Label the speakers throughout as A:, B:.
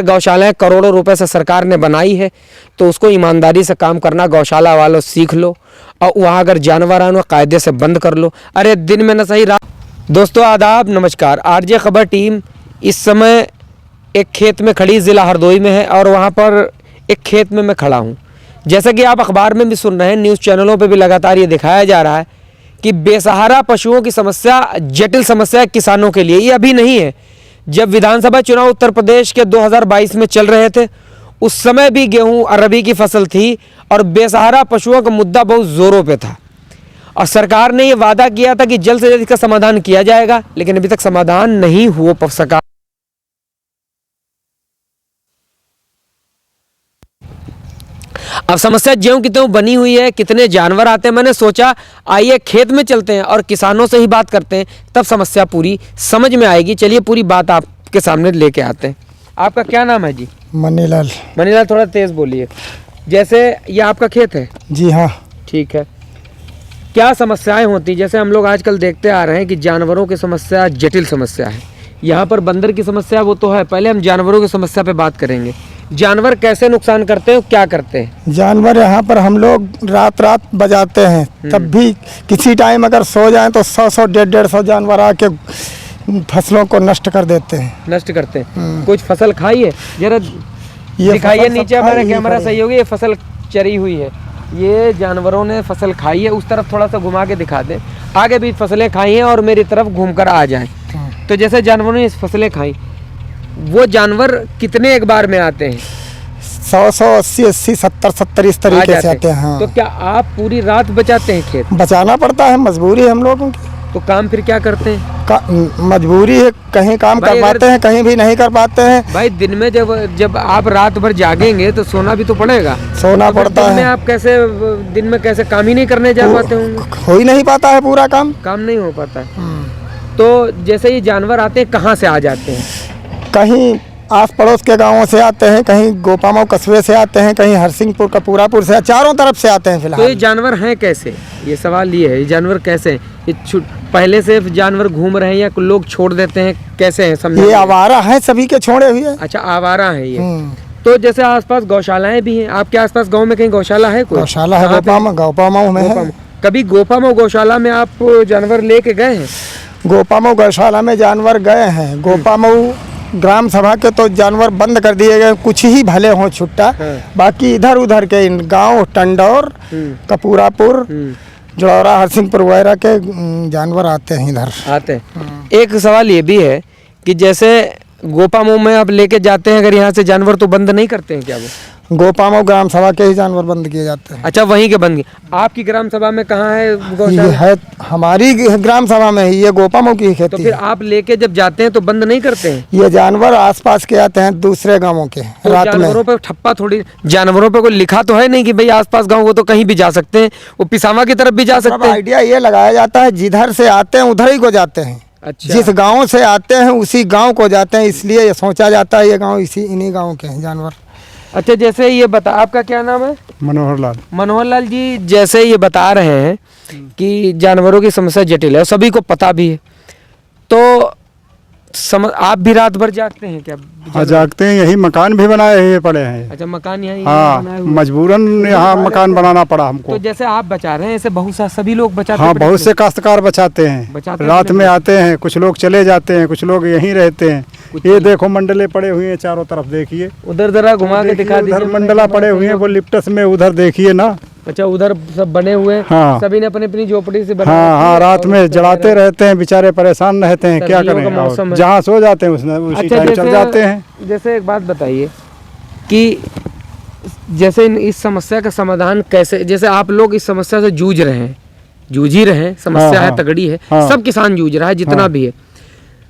A: गौशालाएं करोड़ों रुपए से सरकार ने बनाई है, तो उसको ईमानदारी से काम करना गौशाला वालों सीख लो, और वहाँ अगर जानवर आए कायदे से बंद कर लो। अरे दिन में न सही रात। दोस्तों आदाब, नमस्कार। आरजे खबर टीम इस समय एक खेत में खड़ी, ज़िला हरदोई में है, और वहाँ पर एक खेत में मैं खड़ा हूँ। जैसा कि आप अखबार में भी सुन रहे हैं, न्यूज़ चैनलों पे भी लगातार ये दिखाया जा रहा है कि बेसहारा पशुओं की समस्या जटिल समस्या है किसानों के लिए। ये अभी नहीं है, जब विधानसभा चुनाव उत्तर प्रदेश के 2022 में चल रहे थे, उस समय भी गेहूं और रबी की फसल थी और बेसहारा पशुओं का मुद्दा बहुत ज़ोरों पे था, और सरकार ने ये वादा किया था कि जल्द से जल्द इसका समाधान किया जाएगा, लेकिन अभी तक समाधान नहीं हो सका। अब समस्या ज्यों की त्यों बनी हुई है, कितने जानवर आते हैं। मैंने सोचा आइए खेत में चलते हैं और किसानों से ही बात करते हैं, तब समस्या पूरी समझ में आएगी। चलिए पूरी बात आपके सामने लेके आते हैं। आपका क्या नाम है जी?
B: मनीलाल।
A: मनीलाल, थोड़ा तेज बोलिए। जैसे ये आपका खेत है?
B: जी हाँ।
A: ठीक है, क्या समस्याएं होती, जैसे हम लोग आजकल देखते आ रहे हैं कि जानवरों की समस्या जटिल समस्या है। यहाँ पर बंदर की समस्या वो तो है, पहले हम जानवरों की समस्या पे बात करेंगे। जानवर कैसे नुकसान करते हैं, क्या करते हैं?
B: जानवर यहाँ पर हम लोग रात रात बजाते हैं, तब भी किसी टाइम अगर सो जाएं तो 100 150 जानवर आके फसलों को नष्ट कर देते हैं।
A: नष्ट करते हैं। कुछ फसल खाई है? जरा दिखाइए नीचे, हमारा कैमरा सही होगी। ये फसल चरी हुई है, ये जानवरों ने फसल खाई है। उस तरफ थोड़ा सा घुमा के दिखा दें, आगे भी फसलें खाई हैं और मेरी तरफ घूमकर आ जाएं। तो जैसे जानवरों ने इस फसलें खाई, वो जानवर कितने एक बार में आते हैं?
B: 100 80 70 इस तरीके से आते हैं। हाँ।
A: तो क्या आप पूरी रात बचाते हैं खेत?
B: बचाना पड़ता है, मजबूरी है हम लोगों की।
A: तो काम फिर क्या करते हैं?
B: मजबूरी है, कहीं काम कर पाते हैं, कहीं भी नहीं कर पाते हैं।
A: भाई दिन में जब आप रात भर जागेंगे तो सोना भी तो पड़ेगा।
B: सोना पड़ता है।
A: आप कैसे दिन में कैसे काम ही नहीं करने जा पाते होंगे?
B: हो ही नहीं पाता है, पूरा काम
A: नहीं हो पाता है। तो जैसे ये जानवर आते हैं, कहाँ से आ जाते हैं?
B: कहीं आस पड़ोस के गांवों से आते हैं, कहीं गोपामाऊ कस्बे से आते हैं, कहीं हरसिंहपुर कपूरापुर से, चारों तरफ से आते हैं फिलहाल।
A: तो ये जानवर हैं कैसे? ये सवाल ये है, ये जानवर कैसे हैं? ये पहले से जानवर घूम रहे हैं या लोग छोड़ देते हैं, कैसे हैं? समझे?
B: ये आवारा हैं, सभी के छोड़े हुए।
A: अच्छा, आवारा हैं ये। तो जैसे आसपास गौशालाएं भी हैं, आपके आसपास गाँव में कहीं गौशाला है? कोई
B: गौशाला है, गोपामाऊ में है।
A: कभी गोपामाऊ गौशाला में आप जानवर लेके गए हैं?
B: गोपामाऊ गौशाला में जानवर गए हैं। गोपामाऊ ग्राम सभा के तो जानवर बंद कर दिए गए, कुछ ही भले हों छुट्टा। बाकी इधर उधर के इन गांव टंडौर, कपूरापुर, जड़ौरा, हरसिंहपुर वगैरह के जानवर आते हैं, इधर
A: आते हैं। एक सवाल ये भी है कि जैसे गोपामाऊ में आप लेके जाते हैं, अगर यहाँ से जानवर तो बंद नहीं करते हैं क्या वो?
B: गोपामाऊ ग्राम सभा के ही जानवर बंद किए जाते हैं।
A: अच्छा, वहीं के बंद किए। आपकी ग्राम सभा में कहाँ है गौशाला?
B: ये है हमारी ग्राम सभा में ही, ये गोपामाऊ की खेती।
A: तो फिर आप लेके जब जाते हैं तो बंद नहीं करते हैं?
B: ये जानवर आसपास के आते हैं, दूसरे गांवों के।
A: तो
B: रात में
A: जानवरों पे ठप्पा थोड़ी, जानवरों पे कोई लिखा तो है नहीं कि भाई आसपास गाँव, वो तो कहीं भी जा सकते हैं, वो पिसावा की तरफ भी जा सकते हैं।
B: आइडिया ये लगाया जाता है, जिधर से आते हैं उधर ही को जाते हैं।
A: अच्छा।
B: जिस गांव से आते हैं उसी गांव को जाते हैं, इसलिए ये सोचा जाता है ये गांव इन्हीं गांव के हैं जानवर।
A: अच्छा, जैसे ये बता, आपका क्या नाम है?
B: मनोहर लाल।
A: मनोहर लाल जी, जैसे ये बता रहे हैं कि जानवरों की समस्या जटिल है और सभी को पता भी है, तो आप भी रात भर जागते हैं क्या?
C: हाँ, जागते हैं। यही मकान भी बनाए हुए पड़े हैं।
A: अच्छा, मकान यहीं?
C: हाँ, मजबूरन यहाँ मकान बनाना पड़ा हमको।
A: तो जैसे आप बचा रहे हैं, ऐसे बहुत सा सभी लोग बचाते
C: हाँ,
A: हैं?
C: बहुत से काश्तकार बचाते हैं, रात में आते हैं, कुछ लोग चले जाते हैं, कुछ लोग यहीं रहते हैं। ये देखो मंडले पड़े हुए हैं चारों तरफ, देखिए
A: उधर जरा घुमा के दिखा दीजिए।
C: उधर मंडला पड़े हुए हैं, वो लिप्टस में, उधर देखिए ना।
A: अच्छा, उधर सब बने हुए हैं।
C: हाँ,
A: सभी ने अपनी अपनी झोपड़ी से बना।
C: हाँ, रात में जलाते रहते हैं, बेचारे परेशान रहते हैं, क्या करें, जहाँ सो जाते हैं उसी टाइम चल जाते हैं।
A: जैसे एक बात बताइए कि जैसे इस समस्या का समाधान कैसे, जैसे आप लोग इस समस्या से जूझ रहे हैं, जूझ ही रहे हैं, समस्या है, तगड़ी है, सब किसान जूझ रहा है, जितना भी है,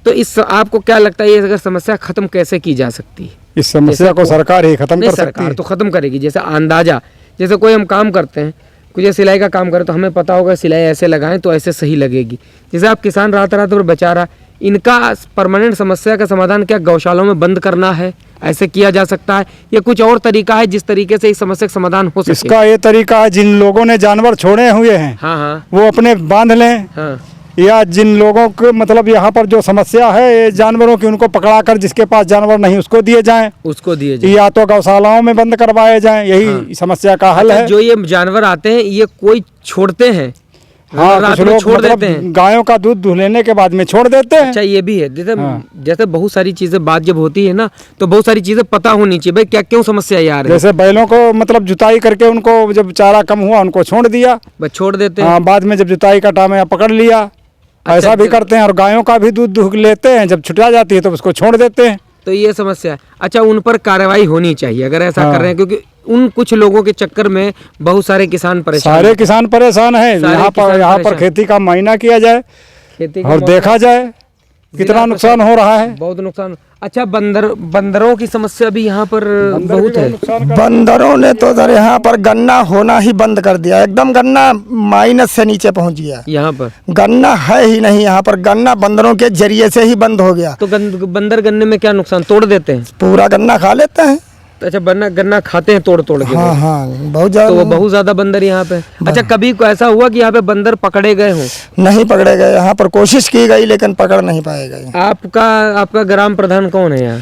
A: तो इस आपको क्या लगता है ये अगर समस्या खत्म कैसे की जा सकती है?
C: इस समस्या को सरकार ही खत्म कर सकती है।
A: सरकार तो खत्म करेगी। जैसे अंदाजा, जैसे कोई हम काम करते हैं, कुछ सिलाई का काम करें तो हमें पता होगा सिलाई ऐसे लगाएं तो ऐसे सही लगेगी। जैसे आप किसान रात रात भर बचा रहा, इनका परमानेंट समस्या का समाधान क्या गौशालों में बंद करना है, ऐसे किया जा सकता है, या कुछ और तरीका है जिस तरीके से इस समस्या का समाधान हो सके?
C: इसका ये तरीका है, जिन लोगों ने जानवर छोड़े हुए हैं,
A: हाँ,
C: वो अपने बांध लें। या जिन लोगों को मतलब यहाँ पर जो समस्या है ये जानवरों की, उनको पकड़ा कर जिसके पास जानवर नहीं उसको दिए जाएं,
A: उसको दिए जाए।
C: या तो गौशालाओं में बंद करवाए जाएं, यही समस्या का हल है।
A: जो ये जानवर आते हैं ये कोई छोड़ते हैं,
C: हाँ,
A: रात
C: कुछ
A: में
C: लोग
A: छोड़
C: मतलब
A: देते हैं।
C: गायों का दूध दुह लेने के बाद में छोड़ देते हैं।
A: अच्छा ये भी है, जैसे
C: हाँ।
A: जैसे बहुत सारी चीजें बात जब होती है ना तो बहुत सारी चीजें पता होनी चाहिए भाई क्या क्यों समस्या ये आ रही है।
C: जैसे बैलों को मतलब जुताई करके उनको जब चारा कम हुआ उनको छोड़ दिया,
A: बस छोड़ देते हैं।
C: हाँ, बाद में जब जुताई का टाइम आया पकड़ लिया, ऐसा भी करते हैं। और गायों का भी दूध दुह लेते हैं, जब छुटा जाती है तो उसको छोड़ देते हैं।
A: तो ये समस्या है। अच्छा उन पर कार्रवाई होनी चाहिए अगर ऐसा कर रहे हैं, क्योंकि उन कुछ लोगों के चक्कर में बहुत सारे किसान परेशान
C: सारे किसान परेशान हैं।
A: सारे
C: यहाँ
A: किसान
C: पर खेती का मायना किया जाए
A: खेती
C: और देखा जाए कितना नुकसान हो रहा है।
A: बहुत नुकसान। अच्छा बंदरों की समस्या भी यहाँ पर बहुत है।
B: बंदरों ने तो सर यहाँ पर गन्ना होना ही बंद कर दिया, एकदम गन्ना माइनस से नीचे पहुँच गया।
A: यहाँ पर
B: गन्ना है ही नहीं, यहाँ पर गन्ना बंदरों के जरिए से ही बंद हो गया।
A: तो बंदर गन्ने में क्या नुकसान, तोड़ देते हैं?
B: पूरा गन्ना खा लेते हैं।
A: अच्छा गन्ना खाते हैं तोड़ के?
B: हाँ हाँ, बहुत
A: तो वो
B: ज्यादा।
A: बहुत ज्यादा बंदर यहाँ पे। अच्छा कभी को ऐसा हुआ कि यहाँ पे बंदर पकड़े गए हों?
B: नहीं पकड़े गए, यहाँ पर कोशिश की गई लेकिन पकड़ नहीं पाए गए।
A: आपका ग्राम प्रधान कौन है यहाँ?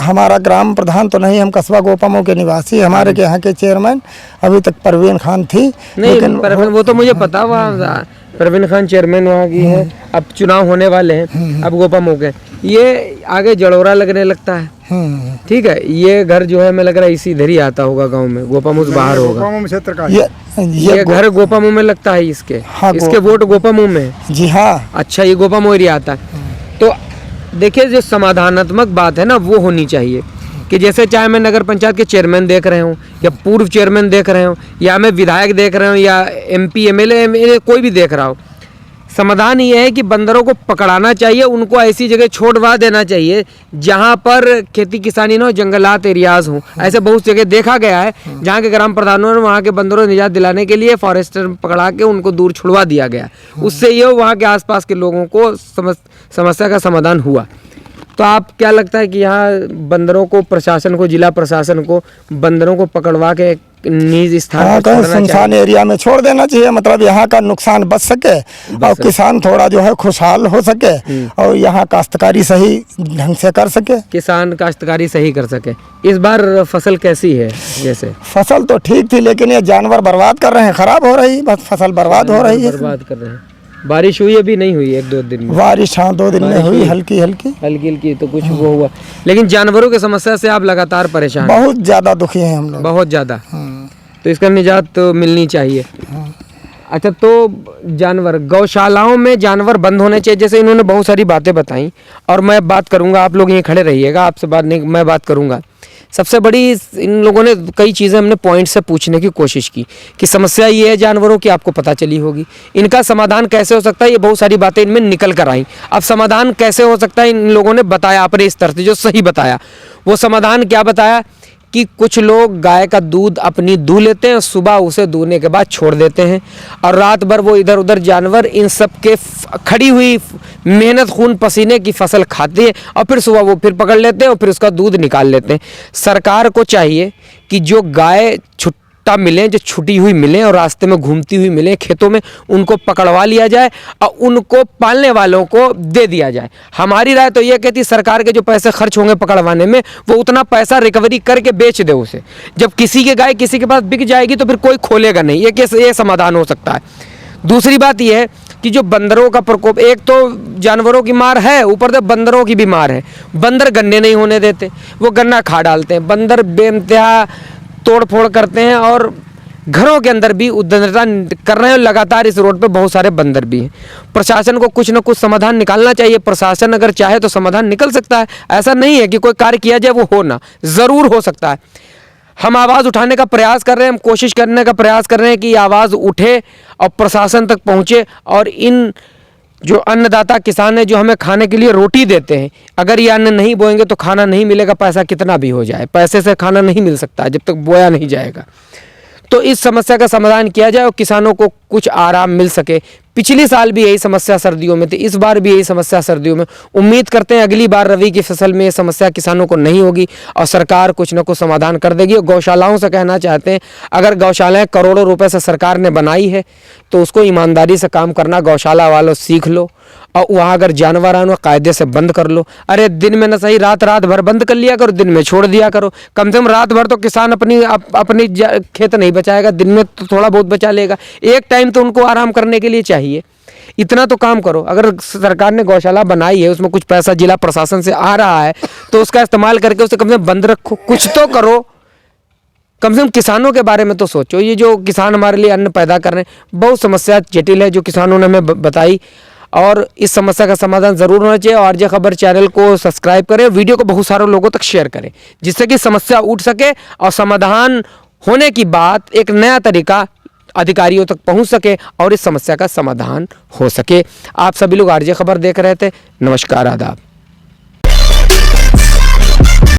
B: हमारा ग्राम प्रधान तो नहीं, हम कस्बा गोपामऊ के निवासी, हमारे के यहाँ के चेयरमैन अभी तक परवीन खान थी।
A: नहीं वो तो मुझे पता, वहाँ परवीन खान चेयरमैन वहाँ की है। अब चुनाव होने वाले हैं, अब गोपामऊ के ये आगे जड़ोरा लगने लगता है। ठीक है, ये घर जो है मैं लग रहा है इसी इधर ही आता होगा गांव में, गोपामऊ से बाहर होगा।
C: गोपामऊ क्षेत्र का
A: ये घर गोपामऊ में लगता है इसके।
B: हाँ,
A: इसके वोट गोपामऊ में है।
B: जी हाँ।
A: अच्छा ये गोपामऊ एरिया आता है। तो देखिए जो समाधानात्मक बात है ना वो होनी चाहिए कि जैसे चाहे मैं नगर पंचायत के चेयरमैन देख रहे हूँ या पूर्व चेयरमैन देख रहे हूँ या मैं विधायक देख रहा हूँ या MP MLA कोई भी देख रहा हो, समाधान ये है कि बंदरों को पकड़ाना चाहिए, उनको ऐसी जगह छोड़वा देना चाहिए जहाँ पर खेती किसानी ना हो, जंगलात एरियाज हों। ऐसे बहुत जगह देखा गया है जहाँ के ग्राम प्रधानों ने वहाँ के बंदरों निजात दिलाने के लिए फॉरेस्टर पकड़ा के उनको दूर छुड़वा दिया गया। उससे ये वहाँ के आसपास के लोगों को समस्या का समाधान हुआ। तो आप क्या लगता है कि यहाँ बंदरों को प्रशासन को, जिला प्रशासन को बंदरों को पकड़वा के निज स्थान पर छोड़ना
B: सुनसान एरिया में छोड़ देना चाहिए, मतलब यहाँ का नुकसान बच सके और किसान थोड़ा जो है खुशहाल हो सके और यहाँ काश्तकारी सही ढंग से कर सके,
A: किसान काश्तकारी सही कर सके। इस बार फसल कैसी है? जैसे
B: फसल तो ठीक थी लेकिन ये जानवर बर्बाद कर रहे हैं, खराब हो रही, बस फसल बर्बाद हो रही है।
A: बर्बाद कर रहे हैं। बारिश हुई अभी नहीं हुई 1-2 दिन में?
B: बारिश हाँ 2 दिन में हुई, हल्की हल्की
A: तो कुछ वो हुआ, लेकिन जानवरों की समस्या से आप लगातार परेशान?
B: बहुत ज्यादा दुखी हैं हम लोग,
A: बहुत ज्यादा। तो इसका निजात तो मिलनी चाहिए। अच्छा तो जानवर, गौशालाओं में जानवर बंद होने चाहिए, जैसे इन्होंने बहुत सारी बातें बताई और मैं बात करूंगा, आप लोग यहीं खड़े रहिएगा, आपसे बात नहीं मैं बात करूंगा। सबसे बड़ी इन लोगों ने कई चीज़ें हमने पॉइंट से पूछने की कोशिश की कि समस्या ये है जानवरों की, आपको पता चली होगी। इनका समाधान कैसे हो सकता है, ये बहुत सारी बातें इनमें निकल कर आई। अब समाधान कैसे हो सकता है इन लोगों ने बताया अपने स्तर से, जो सही बताया। वो समाधान क्या बताया कि कुछ लोग गाय का दूध अपनी दूह लेते हैं, सुबह उसे दूहने के बाद छोड़ देते हैं और रात भर वो इधर उधर जानवर इन सब के खड़ी हुई मेहनत खून पसीने की फसल खाते हैं और फिर सुबह वो फिर पकड़ लेते हैं और फिर उसका दूध निकाल लेते हैं। सरकार को चाहिए कि जो गाय छुट्टा मिले, जो छुटी हुई मिले और रास्ते में घूमती हुई मिले खेतों में, उनको पकड़वा लिया जाए और उनको पालने वालों को दे दिया जाए। हमारी राय तो ये कहती सरकार के जो पैसे खर्च होंगे पकड़वाने में, वो उतना पैसा रिकवरी करके बेच दे उसे। जब किसी के गाय किसी के पास बिक जाएगी तो फिर कोई खोलेगा नहीं, ये समाधान हो सकता है। दूसरी बात यह है कि जो बंदरों का प्रकोप, एक तो जानवरों की मार है, ऊपर से बंदरों की भी मार है। बंदर गन्ने नहीं होने देते, वो गन्ना खा डालते हैं। बंदर बेइंतहा तोड़ फोड़ करते हैं और घरों के अंदर भी उद्दंडता कर रहे हैं। लगातार इस रोड पे बहुत सारे बंदर भी हैं। प्रशासन को कुछ ना कुछ समाधान निकालना चाहिए। प्रशासन अगर चाहे तो समाधान निकल सकता है, ऐसा नहीं है कि कोई कार्य किया जाए वो हो ना, ज़रूर हो सकता है। हम आवाज़ उठाने का प्रयास कर रहे हैं, हम कोशिश करने का प्रयास कर रहे हैं कि आवाज़ उठे और प्रशासन तक पहुँचे। और इन जो अन्नदाता किसान है, जो हमें खाने के लिए रोटी देते हैं, अगर ये अन्न नहीं बोएंगे तो खाना नहीं मिलेगा, पैसा कितना भी हो जाए। पैसे से खाना नहीं मिल सकता जब तक बोया नहीं जाएगा। तो इस समस्या का समाधान किया जाए और किसानों को कुछ आराम मिल सके, पिछली साल भी यही समस्या सर्दियों में थी, इस बार भी यही समस्या सर्दियों में। उम्मीद करते हैं अगली बार रबी की फसल में ये समस्या किसानों को नहीं होगी और सरकार कुछ ना कुछ समाधान कर देगी। और गौशालाओं से कहना चाहते हैं, अगर गौशालाएं करोड़ों रुपए से सरकार ने बनाई है तो उसको ईमानदारी से काम करना गौशाला वालों सीख लो, और वहाँ अगर जानवर आए कायदे से बंद कर लो। अरे दिन में न सही रात भर बंद कर लिया करो, दिन में छोड़ दिया करो। कम से कम रात भर तो किसान अपनी खेत नहीं बचाएगा, दिन में तो थोड़ा बहुत बचा लेगा। एक टाइम तो उनको आराम करने के लिए चाहिए, इतना तो काम करो। अगर सरकार ने गौशाला बनाई है, उसमें कुछ पैसा जिला प्रशासन से आ रहा है तो उसका इस्तेमाल करके उसे कम से कम बंद रखो, कुछ तो करो। कम से कम किसानों के बारे में तो सोचो। ये जो किसान हमारे लिए अन्न पैदा कर रहे हैं, बहुत समस्या जटिल है जो किसानों ने हमें बताई, और इस समस्या का समाधान ज़रूर होना चाहिए। और आरजे खबर चैनल को सब्सक्राइब करें, वीडियो को बहुत सारे लोगों तक शेयर करें, जिससे कि समस्या उठ सके और समाधान होने की बात एक नया तरीका अधिकारियों तक पहुंच सके और इस समस्या का समाधान हो सके। आप सभी लोग आरजे खबर देख रहे थे। नमस्कार, आदाब।